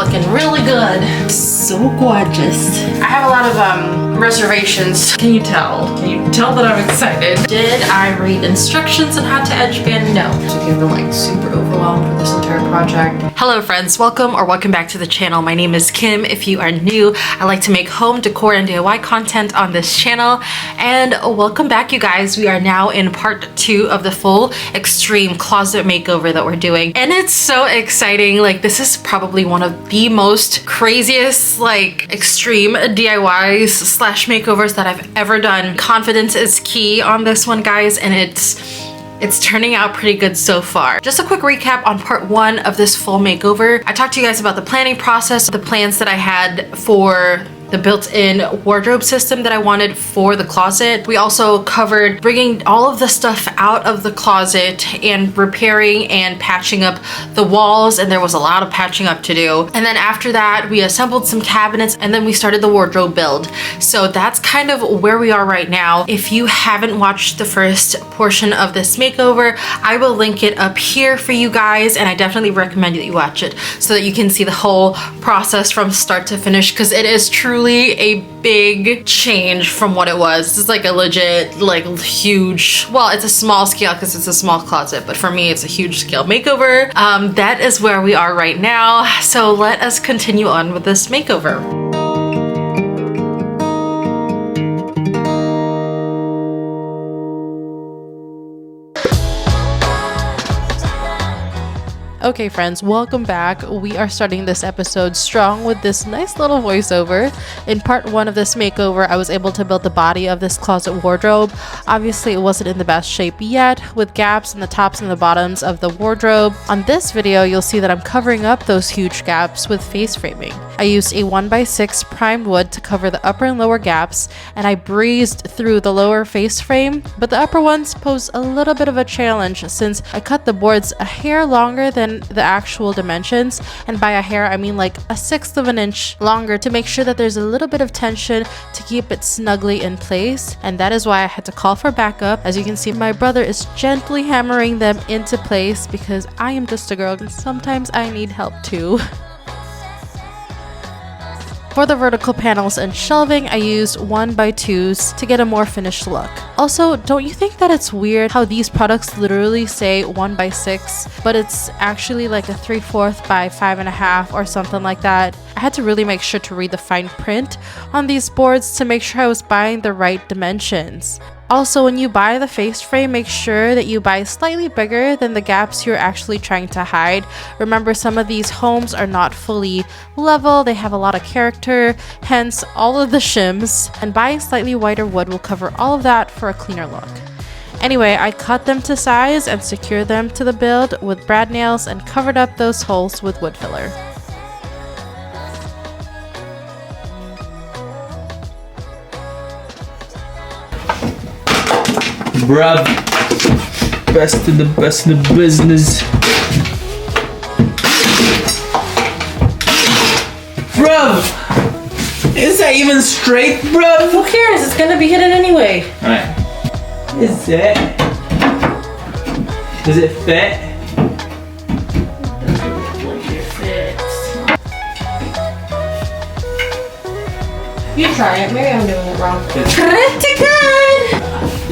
looking really good. So gorgeous. I have a lot of reservations. Can you tell? Can you tell that I'm excited? Did I read instructions on how to edge band? No. So I've been like super overwhelmed with this entire project. Hello friends, welcome back to the channel. My name is Kim. If you are new, I like to make home decor and DIY content on this channel. And welcome back, you guys. We are now in part 2 of the full extreme closet makeover that we're doing. And it's so exciting. Like, this is probably one of the most craziest, like, extreme DIYs slash makeovers that I've ever done. Confidence is key on this one, guys, and it's turning out pretty good so far. Just a quick recap on part 1 of this full makeover. I talked to you guys about the planning process, the plans that I had for the built-in wardrobe system that I wanted for the closet. We also covered bringing all of the stuff out of the closet and repairing and patching up the walls, and there was a lot of patching up to do. And then after that, we assembled some cabinets, and then we started the wardrobe build. So that's kind of where we are right now. If you haven't watched the first portion of this makeover, I will link it up here for you guys, and I definitely recommend that you watch it so that you can see the whole process from start to finish, because it is truly a big change from what it was. This is like a legit, like, huge, well, it's a small scale because it's a small closet, but for me it's a huge scale makeover. That is where we are right now, so let us continue on with this makeover. Okay friends, welcome back. We are starting this episode strong with this nice little voiceover. In part 1 of this makeover, I was able to build the body of this closet wardrobe. Obviously, it wasn't in the best shape yet, with gaps in the tops and the bottoms of the wardrobe. On this video, you'll see that I'm covering up those huge gaps with face framing. I used a 1x6 primed wood to cover the upper and lower gaps, and I breezed through the lower face frame, but the upper ones pose a little bit of a challenge since I cut the boards a hair longer than the actual dimensions, and by a hair I mean like a 1/6 of an inch longer, to make sure that there's a little bit of tension to keep it snugly in place. And that is why I had to call for backup. As you can see, my brother is gently hammering them into place because I am just a girl and sometimes I need help too. For the vertical panels and shelving, I used 1x2s to get a more finished look. Also, don't you think that it's weird how these products literally say 1x6, but it's actually like a 3/4 by 5.5 or something like that? I had to really make sure to read the fine print on these boards to make sure I was buying the right dimensions. Also, when you buy the face frame, make sure that you buy slightly bigger than the gaps you're actually trying to hide. Remember, some of these homes are not fully level, they have a lot of character, hence all of the shims, and buying slightly wider wood will cover all of that for a cleaner look. Anyway, I cut them to size and secured them to the build with brad nails and covered up those holes with wood filler. Bruv, best in the business. Bruv, is that even straight, bruv? Who cares? It's gonna be hidden anyway. Alright. Is it? Does it fit? You try it. Maybe I'm doing it wrong.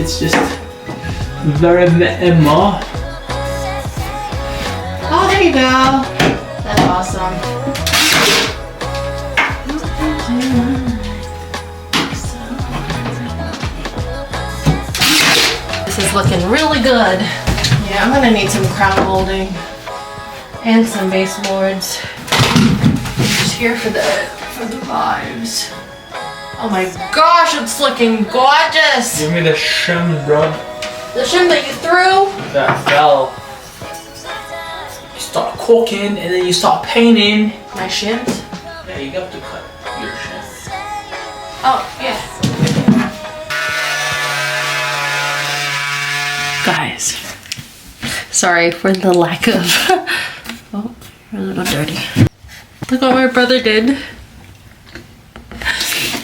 It's just very minimal. Oh, there you go. That's awesome. This is looking really good. Yeah, I'm gonna need some crown molding and some baseboards. Just here for the vibes. Oh my gosh, it's looking gorgeous! Give me the shim, bro. The shim that you threw? That fell. You start caulking and then you start painting. My shims? Yeah, you got to cut your shim. Oh, yeah. Guys, sorry for the lack of... Oh, we're a little dirty. Look what my brother did.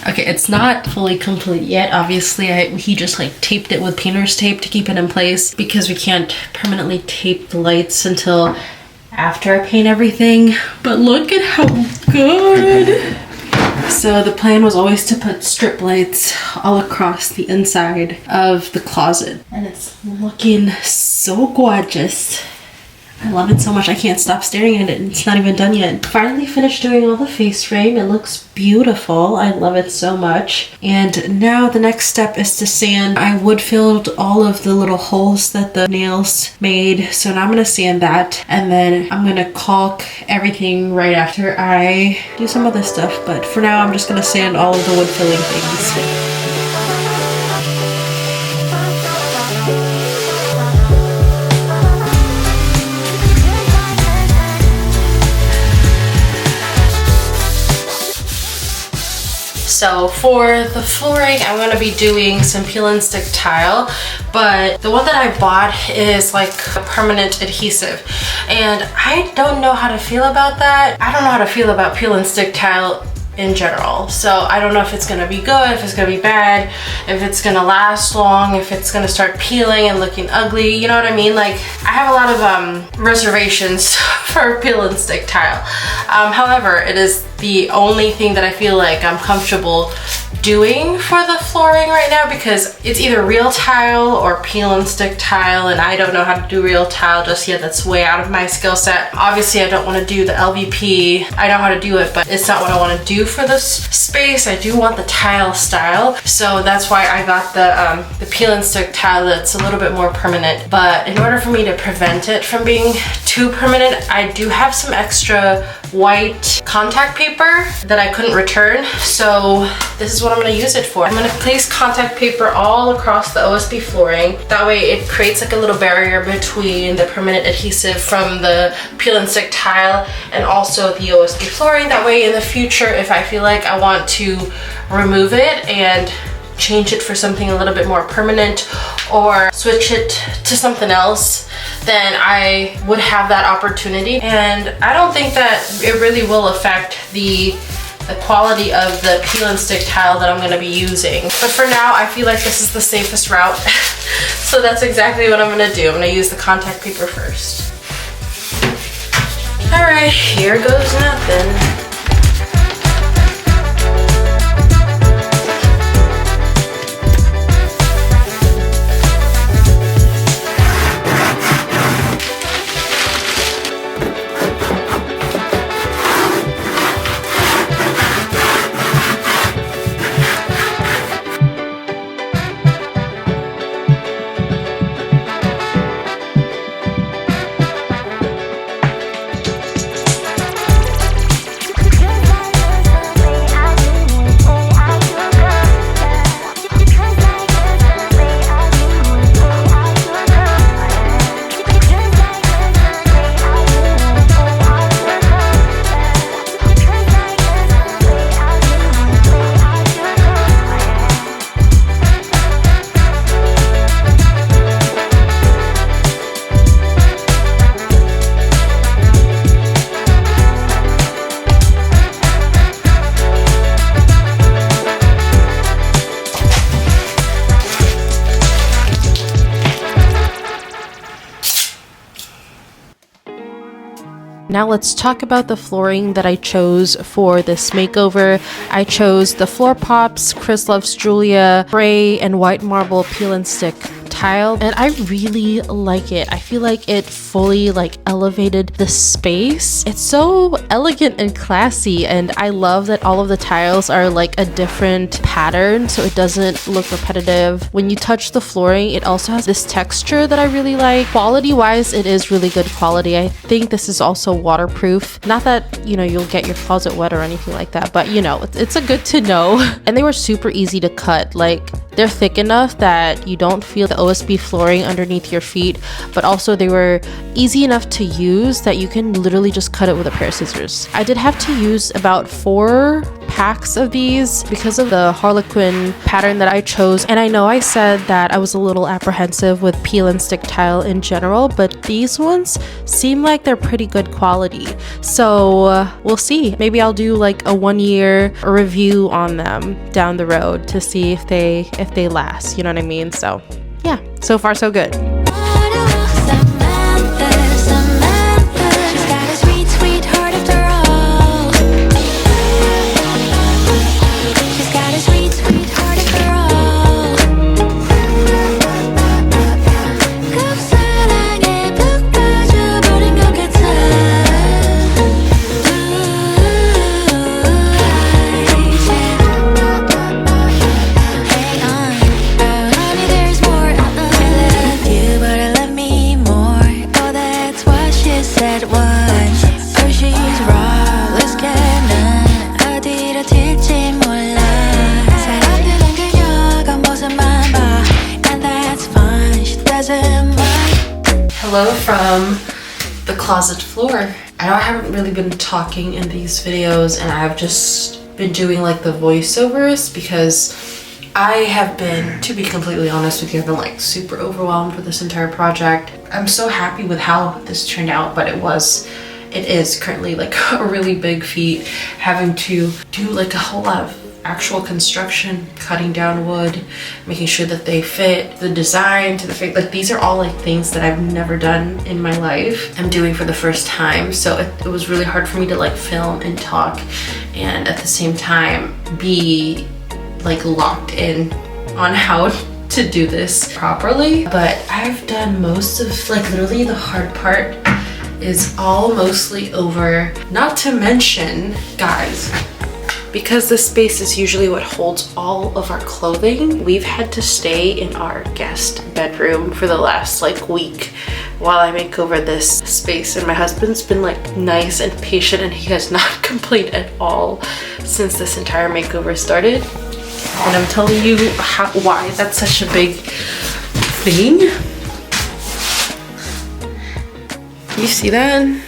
Okay, it's not fully complete yet. Obviously, he just like taped it with painter's tape to keep it in place because we can't permanently tape the lights until after I paint everything. But look at how good. So the plan was always to put strip lights all across the inside of the closet. And it's looking so gorgeous. I love it so much. I can't stop staring at it. It's not even done yet. Finally finished doing all the face frame. It looks beautiful. I love it so much. And now the next step is to sand. I wood filled all of the little holes that the nails made. So now I'm going to sand that. And then I'm going to caulk everything right after I do some other stuff. But for now, I'm just going to sand all of the wood filling things. So for the flooring, I'm going to be doing some peel and stick tile, but the one that I bought is like a permanent adhesive, and I don't know how to feel about that. I don't know how to feel about peel and stick tile in general. So I don't know if it's gonna be good, if it's gonna be bad, if it's gonna last long, if it's gonna start peeling and looking ugly, you know what I mean? Like, I have a lot of reservations for peel and stick tile. However, it is the only thing that I feel like I'm comfortable doing for the flooring right now, because it's either real tile or peel and stick tile, and I don't know how to do real tile just yet. That's way out of my skill set. Obviously, I don't want to do the LVP. I know how to do it, but it's not what I want to do for this space. I do want the tile style, so that's why I got the peel and stick tile that's a little bit more permanent. But in order for me to prevent it from being too permanent, I do have some extra white contact paper that I couldn't return, so this is what I'm going to use it for. I'm going to place contact paper all across the OSB flooring. That way it creates like a little barrier between the permanent adhesive from the peel and stick tile and also the OSB flooring. That way in the future, if I feel like I want to remove it and change it for something a little bit more permanent or switch it to something else, then I would have that opportunity. And I don't think that it really will affect the quality of the peel and stick tile that I'm going to be using. But for now, I feel like this is the safest route. So that's exactly what I'm going to do. I'm going to use the contact paper first. All right, here goes nothing. Now let's talk about the flooring that I chose for this makeover. I chose the Floor Pops Chris Loves Julia gray and white marble peel and stick tile, and I really like it. I feel like it fully elevated the space. It's so elegant and classy, and I love that all of the tiles are like a different pattern, so it doesn't look repetitive. When you touch the flooring, it also has this texture that I really like. Quality wise, it is really good quality. I think this is also waterproof. Not that, you'll get your closet wet or anything like that, but it's a good to know. And they were super easy to cut. They're thick enough that you don't feel the OSB flooring underneath your feet, but also they were easy enough to use that you can literally just cut it with a pair of scissors. I did have to use about 4 packs of these because of the Harlequin pattern that I chose. And I know I said that I was a little apprehensive with peel and stick tile in general, but these ones seem like they're pretty good quality. So we'll see. Maybe I'll do like a 1-year review on them down the road to see if they last, you know what I mean? So yeah, so far so good. Hello from the closet floor. I know I haven't really been talking in these videos, and I've just been doing like the voiceovers because I have been, to be completely honest with you, I've been like super overwhelmed with this entire project. I'm so happy with how this turned out, but it is currently like a really big feat having to do like a whole lot of actual construction, cutting down wood, making sure that they fit the design to the fit. Like these are all like things that I've never done in my life. I'm doing for the first time, so it was really hard for me to like film and talk and at the same time be like locked in on how to do this properly. But I've done most of, like literally the hard part is all mostly over. Not to mention, guys, because this space is usually what holds all of our clothing, we've had to stay in our guest bedroom for the last like week while I make over this space, and my husband's been like nice and patient, and he has not complained at all since this entire makeover started. And I'm telling you why that's such a big thing. You see that?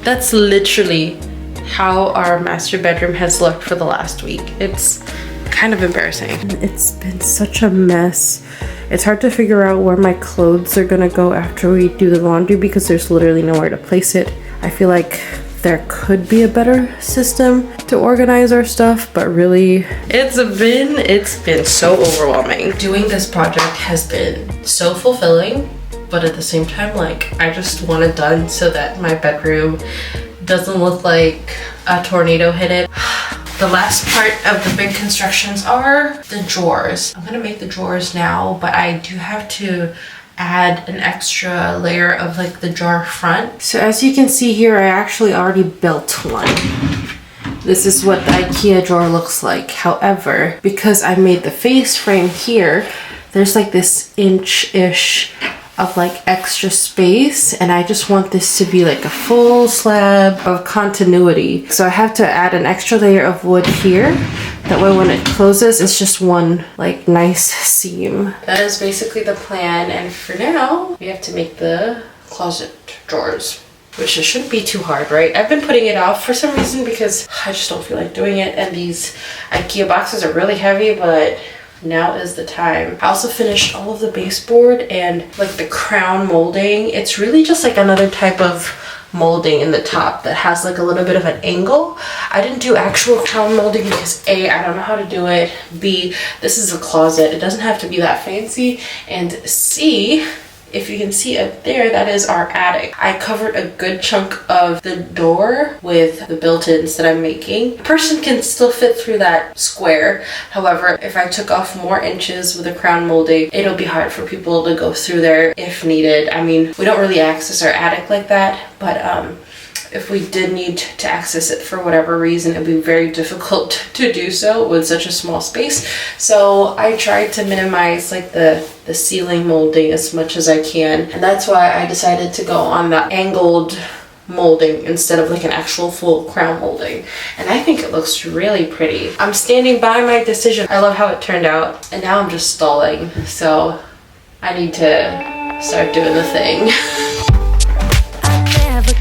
That's literally how our master bedroom has looked for the last week. It's kind of embarrassing. It's been such a mess. It's hard to figure out where my clothes are gonna go after we do the laundry because there's literally nowhere to place it. I feel like there could be a better system to organize our stuff, but really it's been so overwhelming. Doing this project has been so fulfilling, but at the same time, like I just want it done so that my bedroom doesn't look like a tornado hit it. The last part of the big constructions are the drawers. I'm gonna make the drawers now, but I do have to add an extra layer of like the drawer front. So as you can see here, I actually already built one. This is what the Ikea drawer looks like. However, because I made the face frame here, there's like this inch-ish of like extra space, and I just want this to be like a full slab of continuity. So I have to add an extra layer of wood here. That way when it closes, it's just one like nice seam. That is basically the plan, and for now, we have to make the closet drawers, which it shouldn't be too hard, right? I've been putting it off for some reason because I just don't feel like doing it, and these Ikea boxes are really heavy, but now is the time. I also finished all of the baseboard and like the crown molding. It's really just like another type of molding in the top that has like a little bit of an angle. I didn't do actual crown molding because A, I don't know how to do it. B, this is a closet. It doesn't have to be that fancy. And C, if you can see up there, that is our attic. I covered a good chunk of the door with the built-ins that I'm making. A person can still fit through that square. However, if I took off more inches with the crown molding, it'll be hard for people to go through there if needed. I mean, we don't really access our attic like that, but if we did need to access it for whatever reason, it'd be very difficult to do so with such a small space. So I tried to minimize like the ceiling molding as much as I can. And that's why I decided to go on the angled molding instead of like an actual full crown molding. And I think it looks really pretty. I'm standing by my decision. I love how it turned out. And now I'm just stalling. So I need to start doing the thing.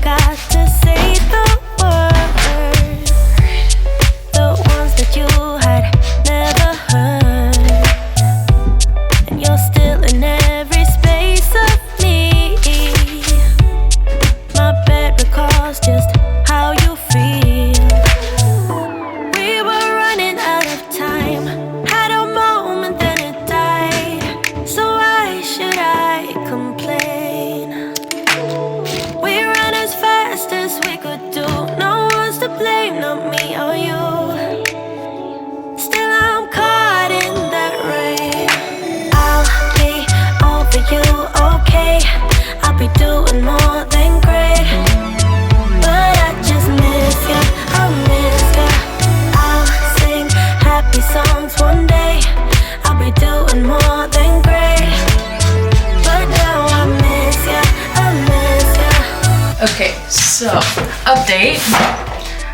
Got to say the words, the ones that you had never heard, and you're still in every space of me. My bed recalls just how you feel. We were running out of time, had a moment then it died. So why should I complain? We ran as fast as we could do. No one's to blame, not me or you. Still I'm caught in that rain. I'll be over you, okay. I'll be doing more than great, but I just miss you, I miss you. I'll sing happy songs one day. I'll be doing more than great, but now I miss you, I miss you. Okay, so update.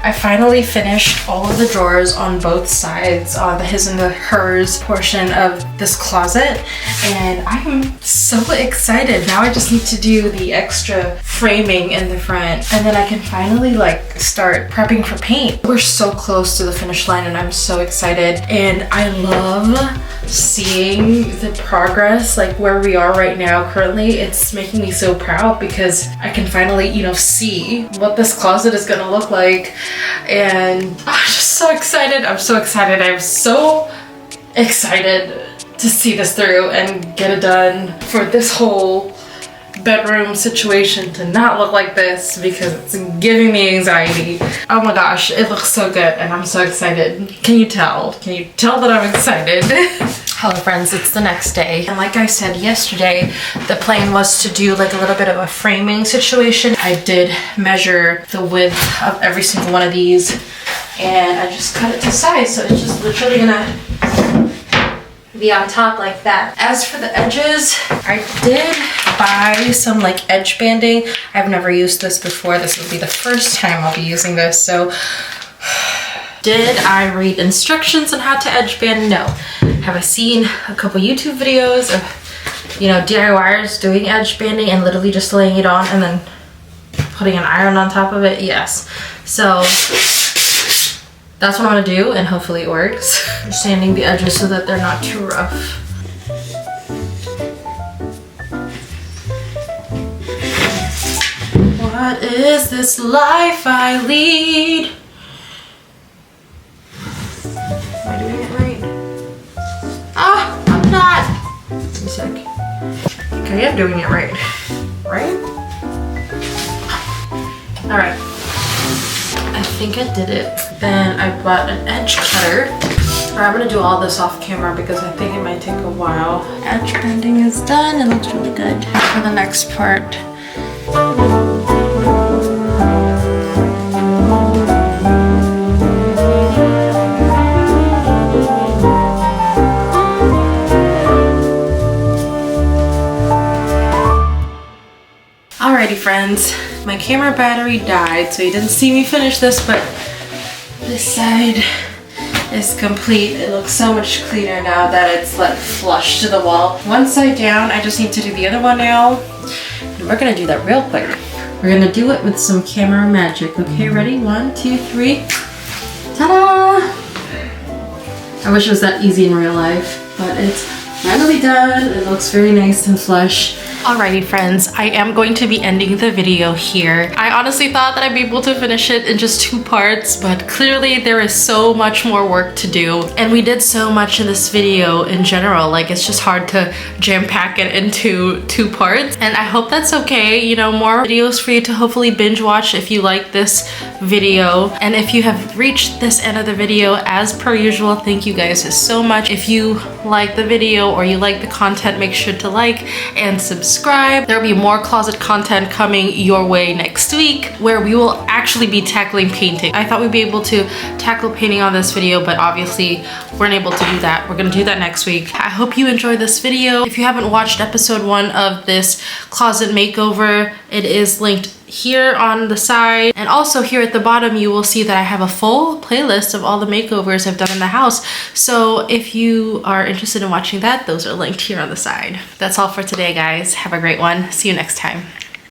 I finally finished all of the drawers on both sides, on the his and the hers portion of this closet, and I am so excited. Now I just need to do the extra framing in the front, and then I can finally like start prepping for paint. We're so close to the finish line and I'm so excited, and I love seeing the progress, like where we are right now currently. It's making me so proud because I can finally, you know, see what this closet is gonna look like, and I'm just so excited. I'm so excited. I'm so excited to see this through and get it done, for this whole bedroom situation to not look like this, because it's giving me anxiety. Oh my gosh, it looks so good and I'm so excited. Can you tell? Can you tell that I'm excited? Hello friends, it's the next day. And like I said yesterday, the plan was to do like a little bit of a framing situation. I did measure the width of every single one of these and I just cut it to size. So it's just literally gonna be on top like that. As for the edges, I did buy some like edge banding. I've never used this before. This will be the first time I'll be using this. So did I read instructions on how to edge band? No. Have I seen a couple YouTube videos of, you know, DIYers doing edge banding and literally just laying it on and then putting an iron on top of it? Yes. So that's what I'm gonna do, and hopefully it works. I'm sanding the edges so that they're not too rough. What is this life I lead? Am I doing it right? Ah, I'm not. Give me a sec. I think I am doing it right. Right? Alright. I think I did it. Then I bought an edge cutter. I'm gonna do all this off camera because I think it might take a while. Edge bending is done. It looks really good. For the next part. Alrighty friends, my camera battery died, so you didn't see me finish this, but this side is complete. It looks so much cleaner now that it's like flush to the wall. One side down, I just need to do the other one now. And we're gonna do that real quick. We're gonna do it with some camera magic. Okay, ready? 1, 2, 3. Ta-da! I wish it was that easy in real life, but it's finally done. It looks very nice and flush. Alrighty friends, I am going to be ending the video here. I honestly thought that I'd be able to finish it in just 2 parts, but clearly there is so much more work to do. And we did so much in this video in general, like it's just hard to jam pack it into 2 parts. And I hope that's okay, you know, more videos for you to hopefully binge watch if you like this video. And if you have reached this end of the video, as per usual, thank you guys so much. If you like the video or you like the content, make sure to like and subscribe. There'll be more closet content coming your way next week where we will actually be tackling painting. I thought we'd be able to tackle painting on this video, but obviously we're unable to do that. We're gonna do that next week. I hope you enjoyed this video. If you haven't watched episode 1 of this closet makeover, it is linked here on the side, and also here at the bottom you will see that I have a full playlist of all the makeovers I've done in the house. So if you are interested in watching that, those are linked here on the side. That's all for today guys. Have a great one. See you next time.